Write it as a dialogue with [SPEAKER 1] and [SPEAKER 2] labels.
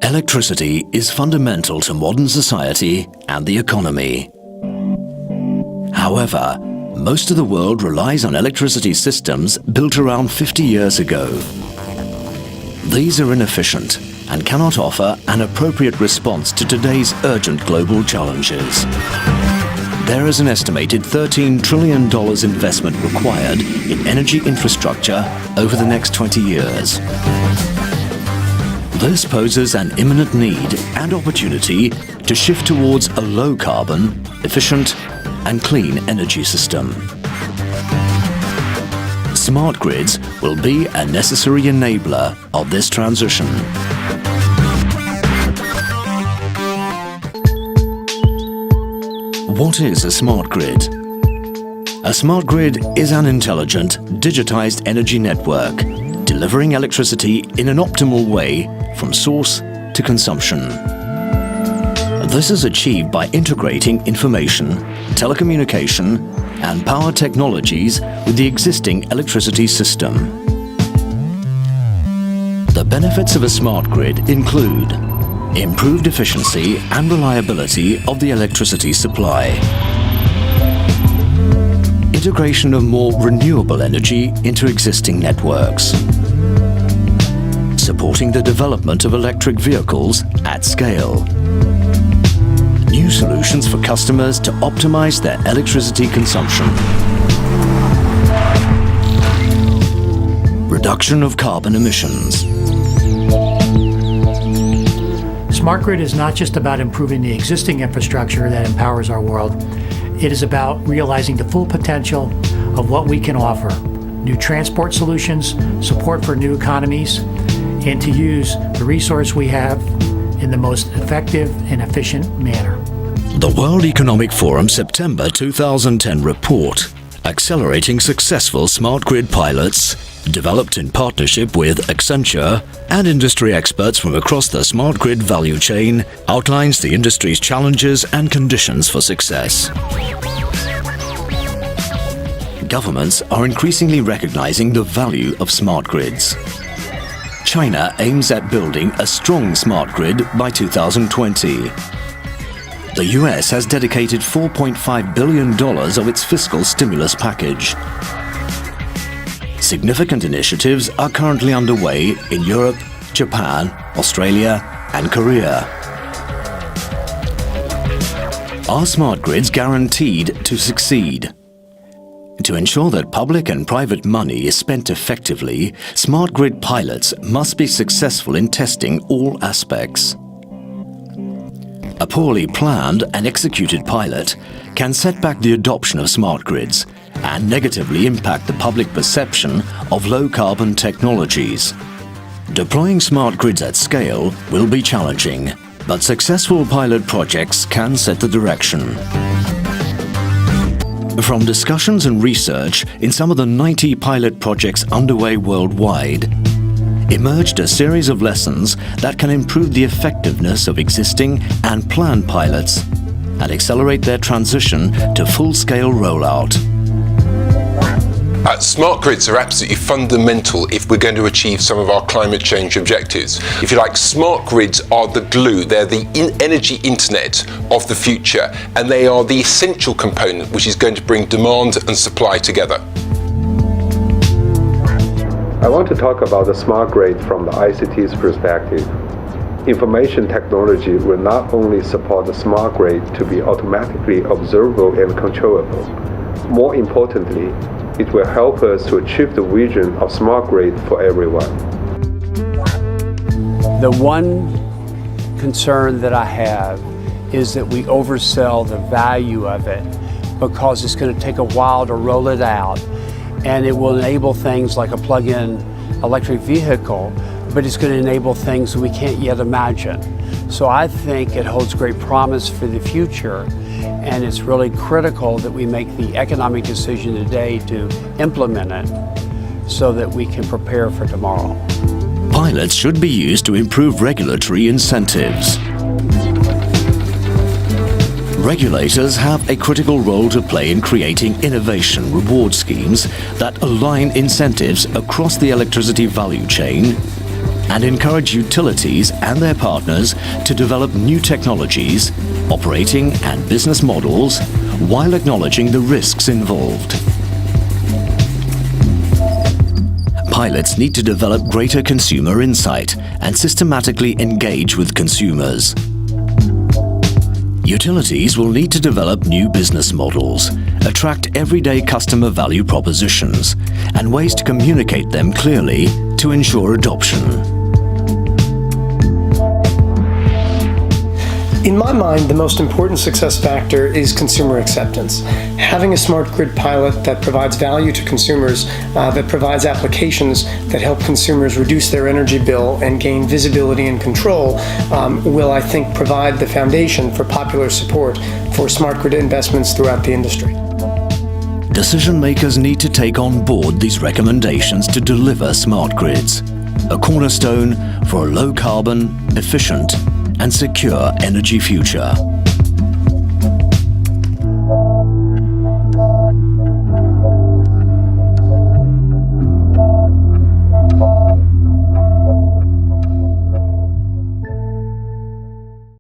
[SPEAKER 1] Electricity is fundamental to modern society and the economy. However, most of the world relies on electricity systems built around 50 years ago. These are inefficient and cannot offer an appropriate response to today's urgent global challenges. There is an estimated $13 trillion investment required in energy infrastructure over the next 20 years. This poses an imminent need and opportunity to shift towards a low-carbon, efficient and clean energy system. Smart grids will be a necessary enabler of this transition. What is a smart grid? A smart grid is an intelligent, digitized energy network delivering electricity in an optimal way from source to consumption. This is achieved by integrating information, telecommunication and power technologies with the existing electricity system. The benefits of a smart grid include improved efficiency and reliability of the electricity supply, integration of more renewable energy into existing networks, supporting the development of electric vehicles at scale, new solutions for customers to optimize their electricity consumption, reduction of carbon emissions.
[SPEAKER 2] Smart grid is not just about improving the existing infrastructure that empowers our world. It is about realizing the full potential of what we can offer. New transport solutions, support for new economies, and to use the resource we have in the most effective and efficient manner.
[SPEAKER 1] The World Economic Forum September 2010 report, Accelerating Successful Smart Grid Pilots, developed in partnership with Accenture and industry experts from across the smart grid value chain, outlines the industry's challenges and conditions for success. Governments are increasingly recognizing the value of smart grids. China aims at building a strong smart grid by 2020. The US has dedicated $4.5 billion of its fiscal stimulus package. Significant initiatives are currently underway in Europe, Japan, Australia and Korea. Are smart grids guaranteed to succeed? To ensure that public and private money is spent effectively, smart grid pilots must be successful in testing all aspects. A poorly planned and executed pilot can set back the adoption of smart grids and negatively impact the public perception of low-carbon technologies. Deploying smart grids at scale will be challenging, but successful pilot projects can set the direction. From discussions and research in some of the 90 pilot projects underway worldwide, emerged a series of lessons that can improve the effectiveness of existing and planned pilots and accelerate their transition to full-scale rollout.
[SPEAKER 3] Smart grids are absolutely fundamental if we're going to achieve some of our climate change objectives. If you like, smart grids are the glue, they're the energy internet of the future, and they are the essential component which is going to bring demand and supply together.
[SPEAKER 4] I want to talk about the smart grid from the ICT's perspective. Information technology will not only support the smart grid to be automatically observable and controllable. More importantly, it will help us to achieve the vision of smart grid for everyone.
[SPEAKER 5] The one concern that I have is that we oversell the value of it because it's going to take a while to roll it out, and it will enable things like a plug-in electric vehicle, but it's going to enable things that we can't yet imagine. So I think it holds great promise for the future, and it's really critical that we make the economic decision today to implement it so that we can prepare for tomorrow.
[SPEAKER 1] Pilots should be used to improve regulatory incentives. Regulators have a critical role to play in creating innovation reward schemes that align incentives across the electricity value chain and encourage utilities and their partners to develop new technologies, operating and business models, while acknowledging the risks involved. Pilots need to develop greater consumer insight and systematically engage with consumers. Utilities will need to develop new business models, attract everyday customer value propositions, and ways to communicate them clearly to ensure adoption.
[SPEAKER 6] In my mind, the most important success factor is consumer acceptance. Having a smart grid pilot that provides value to consumers, that provides applications that help consumers reduce their energy bill and gain visibility and control, will, I think, provide the foundation for popular support for smart grid investments throughout the industry.
[SPEAKER 1] Decision makers need to take on board these recommendations to deliver smart grids, a cornerstone for a low-carbon, efficient, and secure energy future.